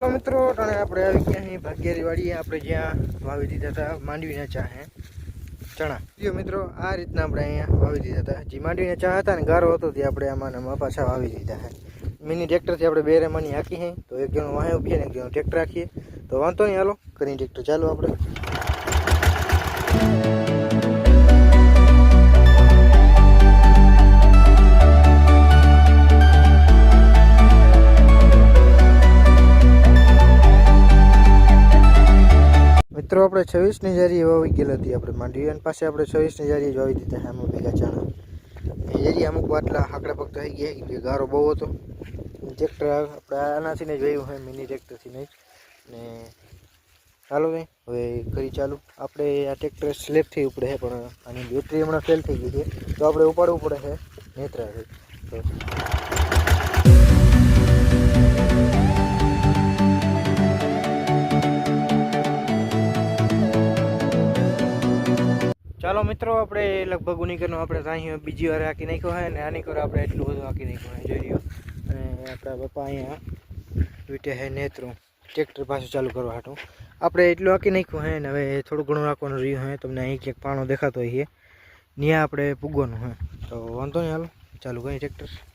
તો મિત્રો ટાણે આપણે આવી ગયા અહીં ભાગ્યારી વાડીએ આપણે જ્યાં વાવી દીધા હતા માંડવીના ચા ચણા જો મિત્રો આ રીતના આપણે અહીંયા વાવી દીધા હતા જે માંડવીના ચા હતા ને ગારો હતો તે આપણે આમાં પાછા વાવી દીધા છે મિની ટ્રેક્ટરથી આપણે બે રેમાની હાકી છે તો એક જણો વાહે ઉભીએ ને એક જણો ટ્રેક્ટર રાખીએ તો વાંધો નહીં હાલો કરીને ટ્રેક્ટર ચાલો આપણે મિત્રો આપણે 26ની જારી વાવી ગયેલી હતી આપણે માંડવી અને પાસે આપણે 26ની જારી વાવી દીધા છે આમાં ભેગા ચણા જારી અમુક આટલા હાકડા પગ થઈ ગયા કે ગારો બહુ હતો ટ્રેક્ટર આપણે આનાથી જ વાવ્યું હોય મિની ટ્રેક્ટરથી નહીં ને ચાલો ને હવે કરી ચાલુ આપણે આ ટ્રેક્ટર સ્લેબથી ઉપડે છે પણ આની બેટરી હમણાં ફેલ થઈ ગઈ છે તો આપણે ઉપાડવું પડે છે નેત્રાથી તો ચાલો મિત્રો આપણે લગભગ ઉનીકરનો આપણે ત્યાં બીજી વાર હાકી નાખ્યો હોય ને આની કરે આપણે એટલું બધું હાકી નાખ્યું હોય જોઈ રહ્યો અને આપણા પપ્પા અહીંયા વીટે છે નેત્રું ટ્રેક્ટર પાછું ચાલુ કરવા હાટું આપણે એટલું હાકી નાખ્યું હોય ને હવે થોડું ઘણું રાખવાનું રહ્યું હોય તમને અહીં ક્યાંક પાણો દેખાતો હોય ત્યાં આપણે પૂગવાનું હોય તો વાંધો નહીં હાલો ચાલુ કરીએ ટ્રેક્ટર